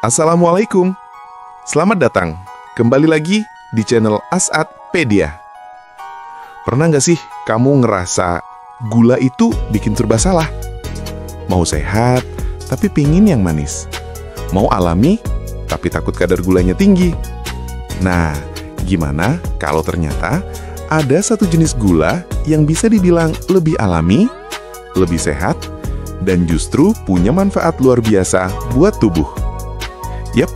Assalamualaikum. Selamat datang kembali lagi di channel As'adpedia. Pernah nggak sih kamu ngerasa gula itu bikin serba salah? Mau sehat, tapi pingin yang manis. Mau alami, tapi takut kadar gulanya tinggi. Nah, gimana kalau ternyata ada satu jenis gula yang bisa dibilang lebih alami, lebih sehat, dan justru punya manfaat luar biasa buat tubuh? Yap,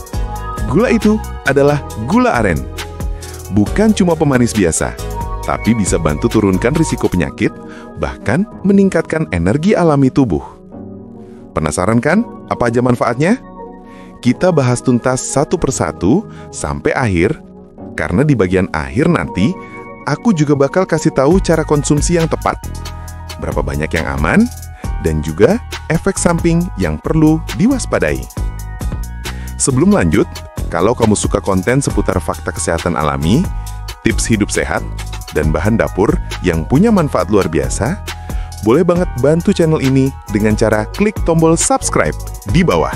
gula itu adalah gula aren. Bukan cuma pemanis biasa, tapi bisa bantu turunkan risiko penyakit, bahkan meningkatkan energi alami tubuh. Penasaran kan apa aja manfaatnya? Kita bahas tuntas satu persatu sampai akhir, karena di bagian akhir nanti, aku juga bakal kasih tahu cara konsumsi yang tepat, berapa banyak yang aman, dan juga efek samping yang perlu diwaspadai. Sebelum lanjut, kalau kamu suka konten seputar fakta kesehatan alami, tips hidup sehat, dan bahan dapur yang punya manfaat luar biasa, boleh banget bantu channel ini dengan cara klik tombol subscribe di bawah.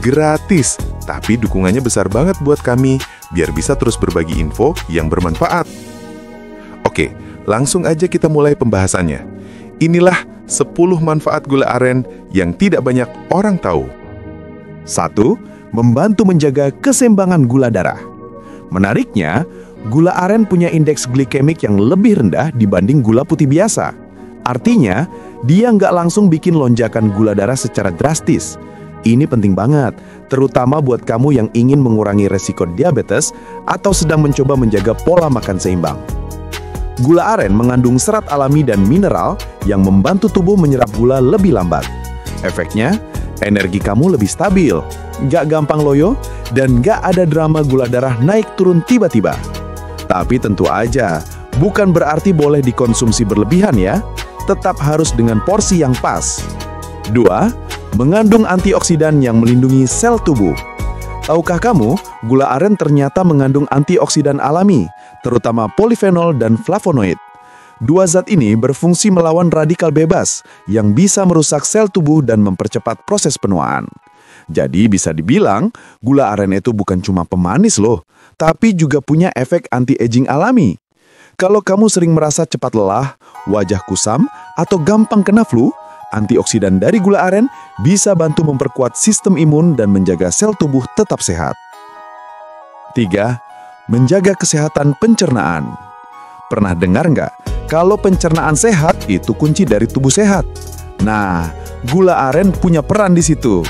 Gratis, tapi dukungannya besar banget buat kami biar bisa terus berbagi info yang bermanfaat. Oke, langsung aja kita mulai pembahasannya. Inilah 10 manfaat gula aren yang tidak banyak orang tahu. 1. Membantu menjaga keseimbangan gula darah. Menariknya, gula aren punya indeks glikemik yang lebih rendah dibanding gula putih biasa. Artinya, dia nggak langsung bikin lonjakan gula darah secara drastis. Ini penting banget, terutama buat kamu yang ingin mengurangi resiko diabetes atau sedang mencoba menjaga pola makan seimbang. Gula aren mengandung serat alami dan mineral yang membantu tubuh menyerap gula lebih lambat. Efeknya, energi kamu lebih stabil, nggak gampang loyo, dan nggak ada drama gula darah naik turun tiba-tiba. Tapi tentu aja, bukan berarti boleh dikonsumsi berlebihan ya, tetap harus dengan porsi yang pas. 2. Mengandung antioksidan yang melindungi sel tubuh. Tahukah kamu, gula aren ternyata mengandung antioksidan alami, terutama polifenol dan flavonoid. Dua zat ini berfungsi melawan radikal bebas yang bisa merusak sel tubuh dan mempercepat proses penuaan. Jadi bisa dibilang, gula aren itu bukan cuma pemanis loh, tapi juga punya efek anti-aging alami. Kalau kamu sering merasa cepat lelah, wajah kusam, atau gampang kena flu, antioksidan dari gula aren bisa bantu memperkuat sistem imun dan menjaga sel tubuh tetap sehat. 3. Menjaga kesehatan pencernaan. Pernah dengar nggak? Kalau pencernaan sehat itu kunci dari tubuh sehat. Nah, gula aren punya peran di situ.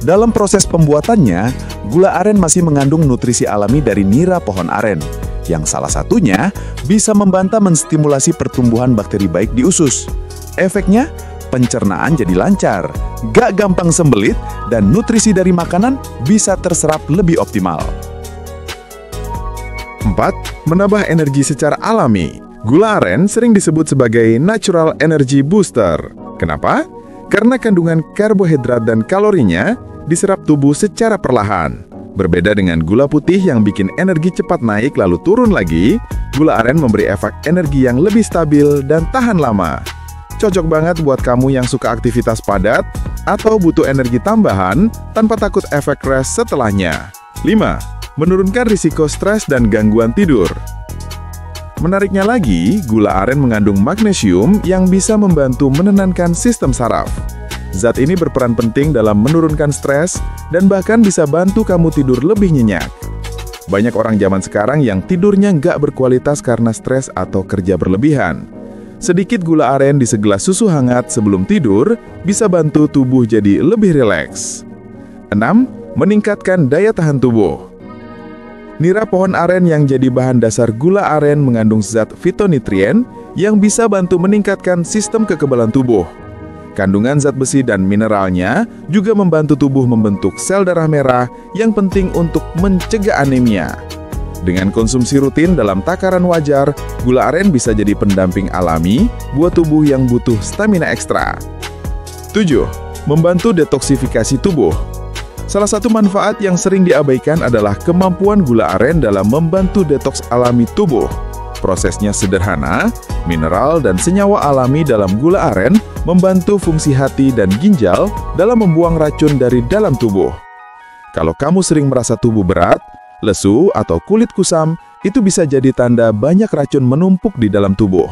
Dalam proses pembuatannya, gula aren masih mengandung nutrisi alami dari nira pohon aren, yang salah satunya bisa membantu menstimulasi pertumbuhan bakteri baik di usus. Efeknya, pencernaan jadi lancar, gak gampang sembelit, dan nutrisi dari makanan bisa terserap lebih optimal. 4. Menambah energi secara alami. Gula aren sering disebut sebagai natural energy booster. Kenapa? Karena kandungan karbohidrat dan kalorinya diserap tubuh secara perlahan. Berbeda dengan gula putih yang bikin energi cepat naik lalu turun lagi, gula aren memberi efek energi yang lebih stabil dan tahan lama. Cocok banget buat kamu yang suka aktivitas padat atau butuh energi tambahan tanpa takut efek crash setelahnya. 5. Menurunkan risiko stres dan gangguan tidur. Menariknya lagi, gula aren mengandung magnesium yang bisa membantu menenangkan sistem saraf. Zat ini berperan penting dalam menurunkan stres dan bahkan bisa bantu kamu tidur lebih nyenyak. Banyak orang zaman sekarang yang tidurnya nggak berkualitas karena stres atau kerja berlebihan. Sedikit gula aren di segelas susu hangat sebelum tidur bisa bantu tubuh jadi lebih rileks. 6. Meningkatkan daya tahan tubuh. Nira pohon aren yang jadi bahan dasar gula aren mengandung zat fitonutrien yang bisa bantu meningkatkan sistem kekebalan tubuh. Kandungan zat besi dan mineralnya juga membantu tubuh membentuk sel darah merah yang penting untuk mencegah anemia. Dengan konsumsi rutin dalam takaran wajar, gula aren bisa jadi pendamping alami buat tubuh yang butuh stamina ekstra. 7. Membantu detoksifikasi tubuh. Salah satu manfaat yang sering diabaikan adalah kemampuan gula aren dalam membantu detoks alami tubuh. Prosesnya sederhana, mineral dan senyawa alami dalam gula aren membantu fungsi hati dan ginjal dalam membuang racun dari dalam tubuh. Kalau kamu sering merasa tubuh berat, lesu, atau kulit kusam, itu bisa jadi tanda banyak racun menumpuk di dalam tubuh.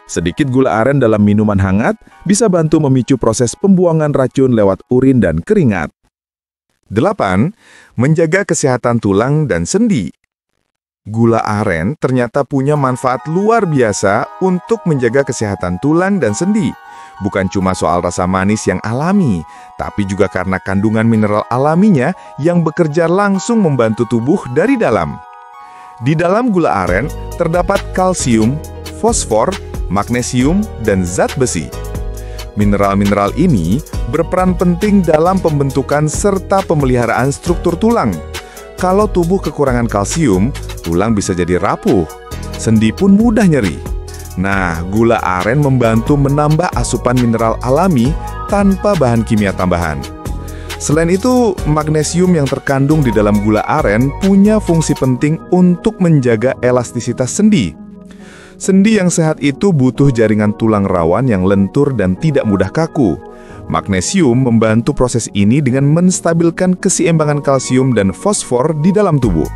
Sedikit gula aren dalam minuman hangat bisa bantu memicu proses pembuangan racun lewat urin dan keringat. 8. Menjaga kesehatan tulang dan sendi. Gula aren ternyata punya manfaat luar biasa untuk menjaga kesehatan tulang dan sendi. Bukan cuma soal rasa manis yang alami, tapi juga karena kandungan mineral alaminya yang bekerja langsung membantu tubuh dari dalam. Di dalam gula aren terdapat kalsium, fosfor, magnesium, dan zat besi. Mineral-mineral ini berperan penting dalam pembentukan serta pemeliharaan struktur tulang. Kalau tubuh kekurangan kalsium, tulang bisa jadi rapuh, sendi pun mudah nyeri. Nah, gula aren membantu menambah asupan mineral alami tanpa bahan kimia tambahan. Selain itu, magnesium yang terkandung di dalam gula aren punya fungsi penting untuk menjaga elastisitas sendi. Sendi yang sehat itu butuh jaringan tulang rawan yang lentur dan tidak mudah kaku. Magnesium membantu proses ini dengan menstabilkan keseimbangan kalsium dan fosfor di dalam tubuh.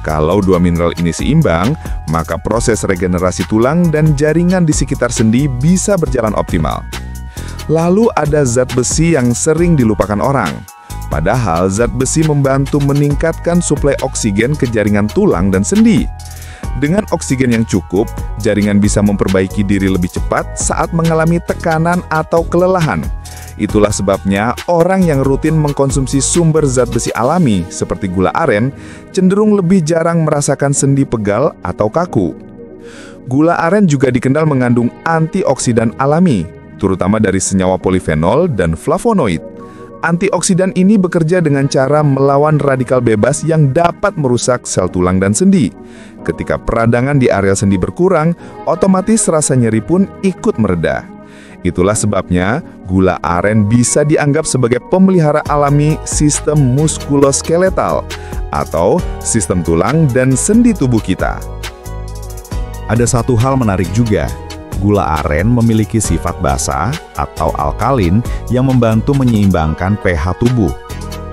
Kalau dua mineral ini seimbang, maka proses regenerasi tulang dan jaringan di sekitar sendi bisa berjalan optimal. Lalu ada zat besi yang sering dilupakan orang. Padahal zat besi membantu meningkatkan suplai oksigen ke jaringan tulang dan sendi. Dengan oksigen yang cukup, jaringan bisa memperbaiki diri lebih cepat saat mengalami tekanan atau kelelahan. Itulah sebabnya orang yang rutin mengkonsumsi sumber zat besi alami seperti gula aren cenderung lebih jarang merasakan sendi pegal atau kaku. Gula aren juga dikenal mengandung antioksidan alami, terutama dari senyawa polifenol dan flavonoid. Antioksidan ini bekerja dengan cara melawan radikal bebas yang dapat merusak sel tulang dan sendi. Ketika peradangan di area sendi berkurang, otomatis rasa nyeri pun ikut mereda. Itulah sebabnya gula aren bisa dianggap sebagai pemelihara alami sistem muskuloskeletal atau sistem tulang dan sendi tubuh kita. Ada satu hal menarik juga. Gula aren memiliki sifat basa atau alkalin yang membantu menyeimbangkan pH tubuh.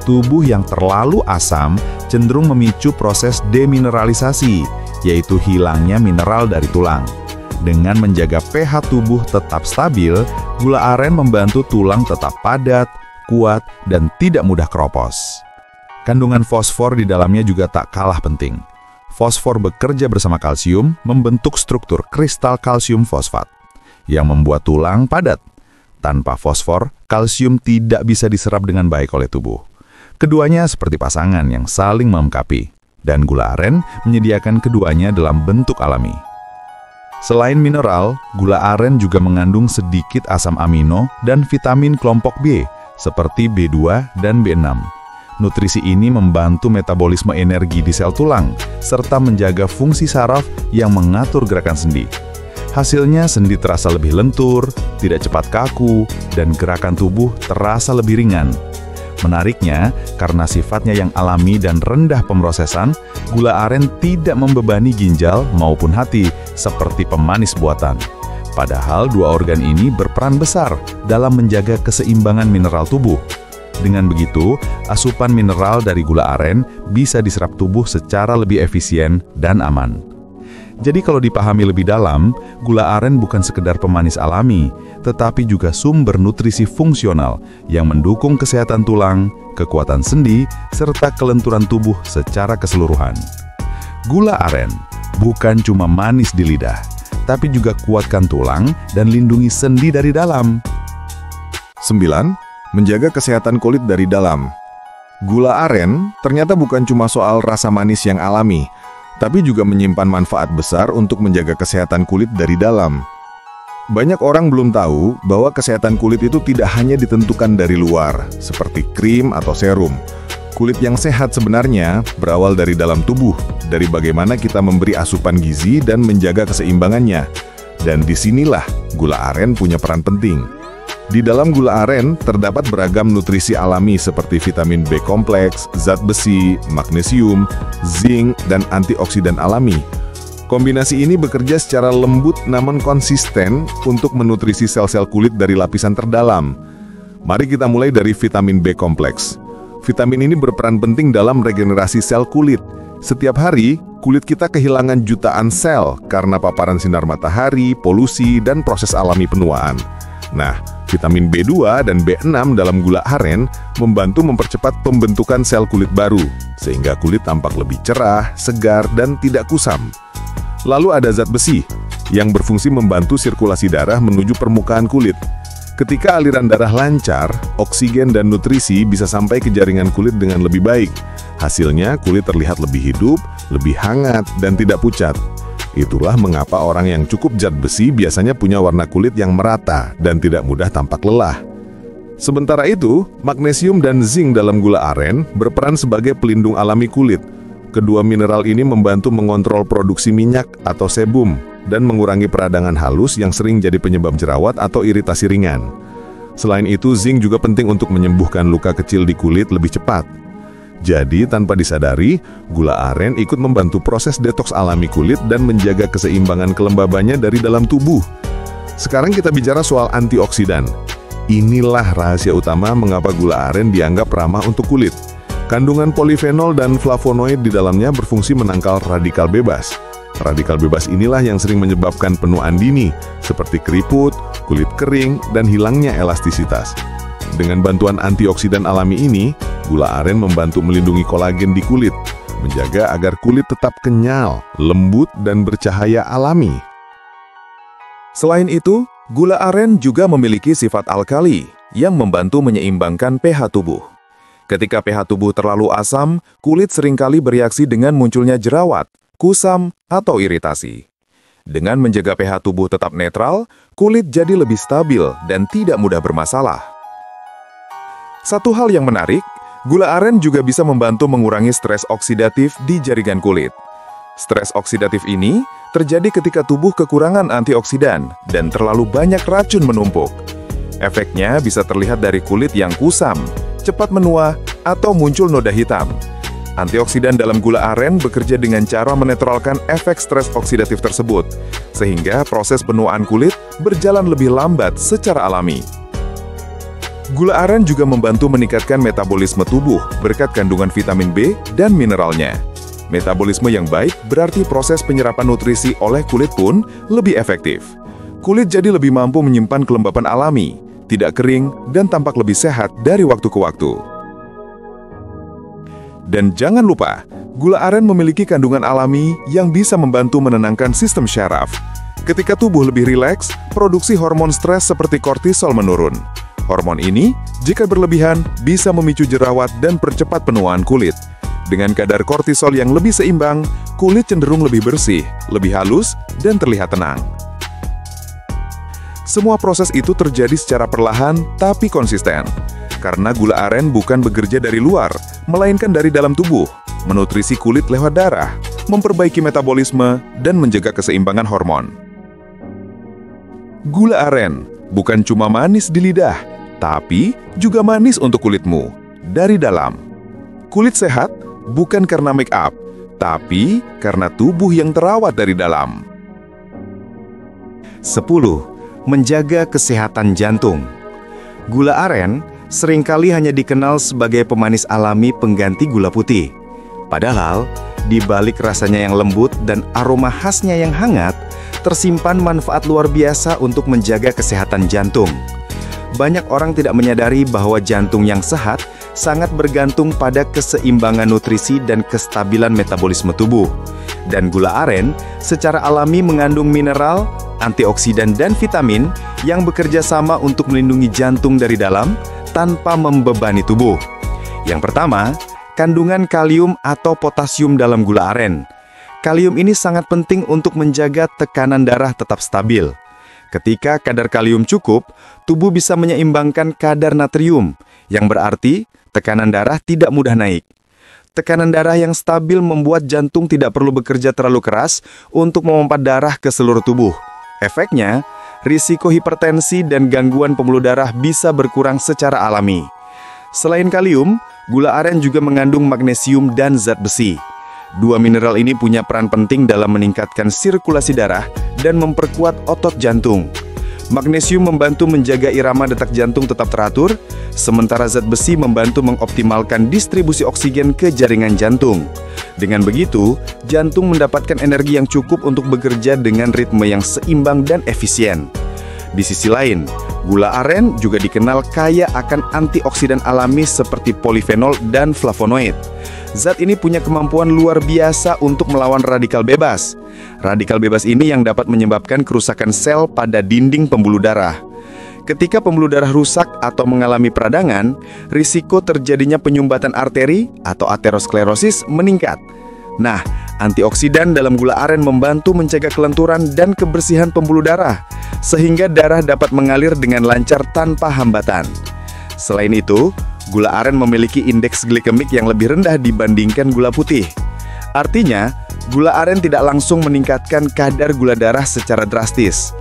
Tubuh yang terlalu asam cenderung memicu proses demineralisasi, yaitu hilangnya mineral dari tulang. Dengan menjaga pH tubuh tetap stabil, gula aren membantu tulang tetap padat, kuat, dan tidak mudah keropos. Kandungan fosfor di dalamnya juga tak kalah penting. Fosfor bekerja bersama kalsium membentuk struktur kristal kalsium fosfat yang membuat tulang padat. Tanpa fosfor, kalsium tidak bisa diserap dengan baik oleh tubuh. Keduanya seperti pasangan yang saling melengkapi, dan gula aren menyediakan keduanya dalam bentuk alami. Selain mineral, gula aren juga mengandung sedikit asam amino dan vitamin kelompok B, seperti B2 dan B6. Nutrisi ini membantu metabolisme energi di sel tulang, serta menjaga fungsi saraf yang mengatur gerakan sendi. Hasilnya, sendi terasa lebih lentur, tidak cepat kaku, dan gerakan tubuh terasa lebih ringan. Menariknya, karena sifatnya yang alami dan rendah pemrosesan, gula aren tidak membebani ginjal maupun hati seperti pemanis buatan. Padahal dua organ ini berperan besar dalam menjaga keseimbangan mineral tubuh. Dengan begitu, asupan mineral dari gula aren bisa diserap tubuh secara lebih efisien dan aman. Jadi kalau dipahami lebih dalam, gula aren bukan sekedar pemanis alami, tetapi juga sumber nutrisi fungsional yang mendukung kesehatan tulang, kekuatan sendi, serta kelenturan tubuh secara keseluruhan. Gula aren bukan cuma manis di lidah, tapi juga kuatkan tulang dan lindungi sendi dari dalam. 9. Menjaga kesehatan kulit dari dalam. Gula aren ternyata bukan cuma soal rasa manis yang alami, tapi juga menyimpan manfaat besar untuk menjaga kesehatan kulit dari dalam. Banyak orang belum tahu bahwa kesehatan kulit itu tidak hanya ditentukan dari luar, seperti krim atau serum. Kulit yang sehat sebenarnya berawal dari dalam tubuh, dari bagaimana kita memberi asupan gizi dan menjaga keseimbangannya. Dan disinilah gula aren punya peran penting. Di dalam gula aren terdapat beragam nutrisi alami seperti vitamin B kompleks, zat besi, magnesium, zinc, dan antioksidan alami. Kombinasi ini bekerja secara lembut namun konsisten untuk menutrisi sel-sel kulit dari lapisan terdalam. Mari kita mulai dari vitamin B kompleks. Vitamin ini berperan penting dalam regenerasi sel kulit. Setiap hari, kulit kita kehilangan jutaan sel karena paparan sinar matahari, polusi, dan proses alami penuaan. Nah, vitamin B2 dan B6 dalam gula aren membantu mempercepat pembentukan sel kulit baru, sehingga kulit tampak lebih cerah, segar, dan tidak kusam. Lalu ada zat besi, yang berfungsi membantu sirkulasi darah menuju permukaan kulit. Ketika aliran darah lancar, oksigen dan nutrisi bisa sampai ke jaringan kulit dengan lebih baik. Hasilnya, kulit terlihat lebih hidup, lebih hangat, dan tidak pucat. Itulah mengapa orang yang cukup zat besi biasanya punya warna kulit yang merata dan tidak mudah tampak lelah. Sementara itu, magnesium dan zinc dalam gula aren berperan sebagai pelindung alami kulit. Kedua mineral ini membantu mengontrol produksi minyak atau sebum dan mengurangi peradangan halus yang sering jadi penyebab jerawat atau iritasi ringan. Selain itu, zinc juga penting untuk menyembuhkan luka kecil di kulit lebih cepat. Jadi, tanpa disadari, gula aren ikut membantu proses detoks alami kulit dan menjaga keseimbangan kelembabannya dari dalam tubuh. Sekarang kita bicara soal antioksidan. Inilah rahasia utama mengapa gula aren dianggap ramah untuk kulit. Kandungan polifenol dan flavonoid di dalamnya berfungsi menangkal radikal bebas. Radikal bebas inilah yang sering menyebabkan penuaan dini, seperti keriput, kulit kering, dan hilangnya elastisitas. Dengan bantuan antioksidan alami ini, gula aren membantu melindungi kolagen di kulit, menjaga agar kulit tetap kenyal, lembut, dan bercahaya alami. Selain itu, gula aren juga memiliki sifat alkali yang membantu menyeimbangkan pH tubuh. Ketika pH tubuh terlalu asam, kulit seringkali bereaksi dengan munculnya jerawat, kusam, atau iritasi. Dengan menjaga pH tubuh tetap netral, kulit jadi lebih stabil dan tidak mudah bermasalah. Satu hal yang menarik, gula aren juga bisa membantu mengurangi stres oksidatif di jaringan kulit. Stres oksidatif ini terjadi ketika tubuh kekurangan antioksidan dan terlalu banyak racun menumpuk. Efeknya bisa terlihat dari kulit yang kusam, cepat menua, atau muncul noda hitam. Antioksidan dalam gula aren bekerja dengan cara menetralkan efek stres oksidatif tersebut, sehingga proses penuaan kulit berjalan lebih lambat secara alami. Gula aren juga membantu meningkatkan metabolisme tubuh berkat kandungan vitamin B dan mineralnya. Metabolisme yang baik berarti proses penyerapan nutrisi oleh kulit pun lebih efektif. Kulit jadi lebih mampu menyimpan kelembapan alami, tidak kering, dan tampak lebih sehat dari waktu ke waktu. Dan jangan lupa, gula aren memiliki kandungan alami yang bisa membantu menenangkan sistem syaraf. Ketika tubuh lebih rileks, produksi hormon stres seperti kortisol menurun. Hormon ini, jika berlebihan, bisa memicu jerawat dan percepat penuaan kulit. Dengan kadar kortisol yang lebih seimbang, kulit cenderung lebih bersih, lebih halus, dan terlihat tenang. Semua proses itu terjadi secara perlahan tapi konsisten. Karena gula aren bukan bekerja dari luar, melainkan dari dalam tubuh, menutrisi kulit lewat darah, memperbaiki metabolisme, dan menjaga keseimbangan hormon. Gula aren bukan cuma manis di lidah, tapi juga manis untuk kulitmu, dari dalam. Kulit sehat bukan karena make up, tapi karena tubuh yang terawat dari dalam. 10. Menjaga kesehatan jantung. Gula aren seringkali hanya dikenal sebagai pemanis alami pengganti gula putih. Padahal, di balik rasanya yang lembut dan aroma khasnya yang hangat, tersimpan manfaat luar biasa untuk menjaga kesehatan jantung. Banyak orang tidak menyadari bahwa jantung yang sehat sangat bergantung pada keseimbangan nutrisi dan kestabilan metabolisme tubuh. Dan gula aren secara alami mengandung mineral, antioksidan, dan vitamin yang bekerja sama untuk melindungi jantung dari dalam tanpa membebani tubuh. Yang pertama, kandungan kalium atau potasium dalam gula aren. Kalium ini sangat penting untuk menjaga tekanan darah tetap stabil. Ketika kadar kalium cukup, tubuh bisa menyeimbangkan kadar natrium, yang berarti tekanan darah tidak mudah naik. Tekanan darah yang stabil membuat jantung tidak perlu bekerja terlalu keras untuk memompa darah ke seluruh tubuh. Efeknya, risiko hipertensi dan gangguan pembuluh darah bisa berkurang secara alami. Selain kalium, gula aren juga mengandung magnesium dan zat besi. Dua mineral ini punya peran penting dalam meningkatkan sirkulasi darah dan memperkuat otot jantung. Magnesium membantu menjaga irama detak jantung tetap teratur, sementara zat besi membantu mengoptimalkan distribusi oksigen ke jaringan jantung. Dengan begitu, jantung mendapatkan energi yang cukup untuk bekerja dengan ritme yang seimbang dan efisien. Di sisi lain, gula aren juga dikenal kaya akan antioksidan alami seperti polifenol dan flavonoid. Zat ini punya kemampuan luar biasa untuk melawan radikal bebas. Radikal bebas ini yang dapat menyebabkan kerusakan sel pada dinding pembuluh darah. Ketika pembuluh darah rusak atau mengalami peradangan, risiko terjadinya penyumbatan arteri atau aterosklerosis meningkat. Nah, antioksidan dalam gula aren membantu mencegah kelenturan dan kebersihan pembuluh darah, sehingga darah dapat mengalir dengan lancar tanpa hambatan. Selain itu, gula aren memiliki indeks glikemik yang lebih rendah dibandingkan gula putih. Artinya, gula aren tidak langsung meningkatkan kadar gula darah secara drastis.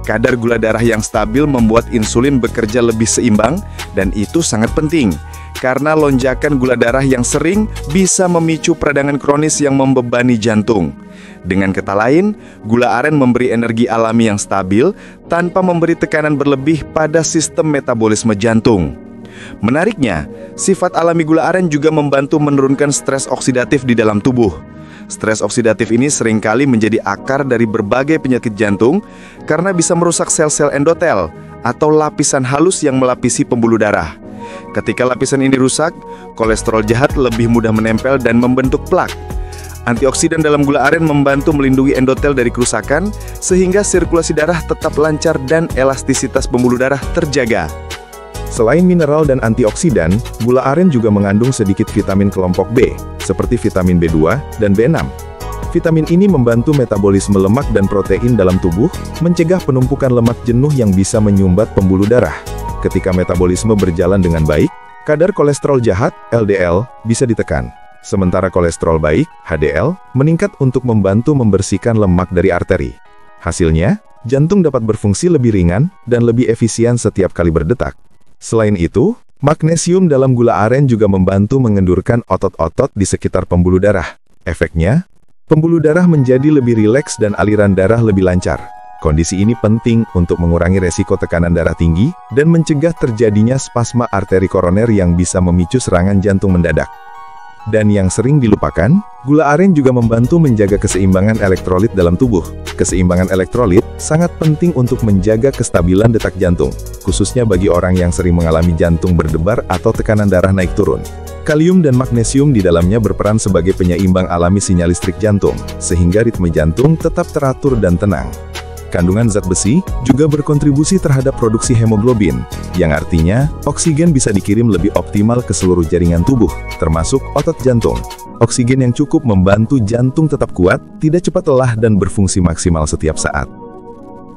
Kadar gula darah yang stabil membuat insulin bekerja lebih seimbang, dan itu sangat penting, karena lonjakan gula darah yang sering bisa memicu peradangan kronis yang membebani jantung. Dengan kata lain, gula aren memberi energi alami yang stabil tanpa memberi tekanan berlebih pada sistem metabolisme jantung. Menariknya, sifat alami gula aren juga membantu menurunkan stres oksidatif di dalam tubuh. Stres oksidatif ini seringkali menjadi akar dari berbagai penyakit jantung karena bisa merusak sel-sel endotel atau lapisan halus yang melapisi pembuluh darah. Ketika lapisan ini rusak, kolesterol jahat lebih mudah menempel dan membentuk plak. Antioksidan dalam gula aren membantu melindungi endotel dari kerusakan sehingga sirkulasi darah tetap lancar dan elastisitas pembuluh darah terjaga. Selain mineral dan antioksidan, gula aren juga mengandung sedikit vitamin kelompok B, seperti vitamin B2 dan B6. Vitamin ini membantu metabolisme lemak dan protein dalam tubuh, mencegah penumpukan lemak jenuh yang bisa menyumbat pembuluh darah. Ketika metabolisme berjalan dengan baik, kadar kolesterol jahat, LDL, bisa ditekan. Sementara kolesterol baik, HDL, meningkat untuk membantu membersihkan lemak dari arteri. Hasilnya, jantung dapat berfungsi lebih ringan dan lebih efisien setiap kali berdetak. Selain itu, magnesium dalam gula aren juga membantu mengendurkan otot-otot di sekitar pembuluh darah. Efeknya, pembuluh darah menjadi lebih rileks dan aliran darah lebih lancar. Kondisi ini penting untuk mengurangi resiko tekanan darah tinggi dan mencegah terjadinya spasma arteri koroner yang bisa memicu serangan jantung mendadak. Dan yang sering dilupakan, gula aren juga membantu menjaga keseimbangan elektrolit dalam tubuh. Keseimbangan elektrolit sangat penting untuk menjaga kestabilan detak jantung, khususnya bagi orang yang sering mengalami jantung berdebar atau tekanan darah naik turun. Kalium dan magnesium di dalamnya berperan sebagai penyeimbang alami sinyal listrik jantung, sehingga ritme jantung tetap teratur dan tenang. Kandungan zat besi juga berkontribusi terhadap produksi hemoglobin, yang artinya oksigen bisa dikirim lebih optimal ke seluruh jaringan tubuh, termasuk otot jantung. Oksigen yang cukup membantu jantung tetap kuat, tidak cepat lelah dan berfungsi maksimal setiap saat.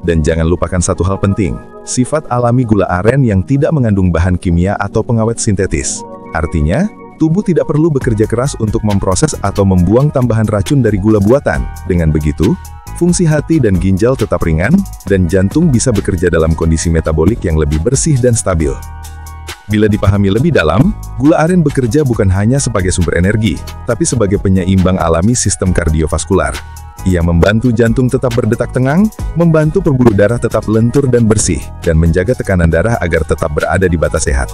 Dan jangan lupakan satu hal penting, sifat alami gula aren yang tidak mengandung bahan kimia atau pengawet sintetis. Artinya, tubuh tidak perlu bekerja keras untuk memproses atau membuang tambahan racun dari gula buatan. Dengan begitu, fungsi hati dan ginjal tetap ringan, dan jantung bisa bekerja dalam kondisi metabolik yang lebih bersih dan stabil. Bila dipahami lebih dalam, gula aren bekerja bukan hanya sebagai sumber energi, tapi sebagai penyeimbang alami sistem kardiovaskular. Ia membantu jantung tetap berdetak tenang, membantu pembuluh darah tetap lentur dan bersih, dan menjaga tekanan darah agar tetap berada di batas sehat.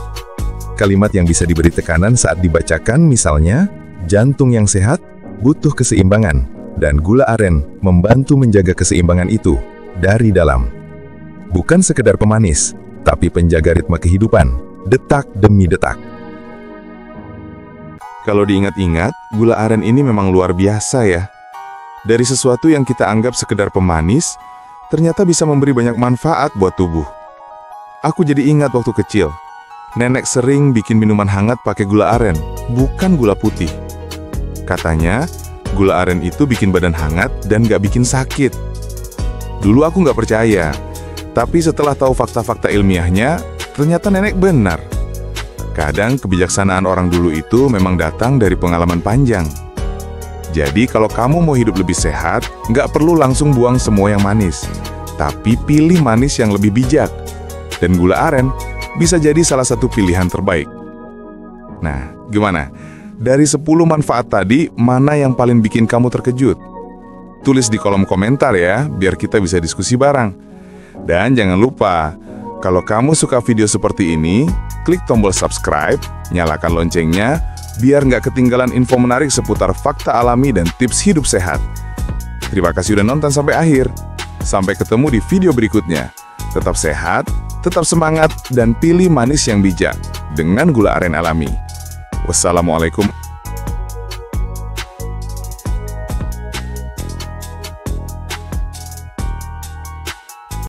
Kalimat yang bisa diberi tekanan saat dibacakan misalnya, jantung yang sehat butuh keseimbangan, dan gula aren membantu menjaga keseimbangan itu dari dalam. Bukan sekedar pemanis, tapi penjaga ritme kehidupan, detak demi detak. Kalau diingat-ingat, gula aren ini memang luar biasa ya. Dari sesuatu yang kita anggap sekedar pemanis, ternyata bisa memberi banyak manfaat buat tubuh. Aku jadi ingat waktu kecil, nenek sering bikin minuman hangat pakai gula aren, bukan gula putih. Katanya, gula aren itu bikin badan hangat dan gak bikin sakit. Dulu aku gak percaya, tapi setelah tahu fakta-fakta ilmiahnya, ternyata nenek benar. Kadang kebijaksanaan orang dulu itu memang datang dari pengalaman panjang. Jadi kalau kamu mau hidup lebih sehat, nggak perlu langsung buang semua yang manis. Tapi pilih manis yang lebih bijak. Dan gula aren bisa jadi salah satu pilihan terbaik. Nah, gimana? Dari 10 manfaat tadi, mana yang paling bikin kamu terkejut? Tulis di kolom komentar ya, biar kita bisa diskusi bareng. Dan jangan lupa, kalau kamu suka video seperti ini, klik tombol subscribe, nyalakan loncengnya, biar nggak ketinggalan info menarik seputar fakta alami dan tips hidup sehat. Terima kasih udah nonton sampai akhir. Sampai ketemu di video berikutnya. Tetap sehat, tetap semangat, dan pilih manis yang bijak dengan gula aren alami. Wassalamualaikum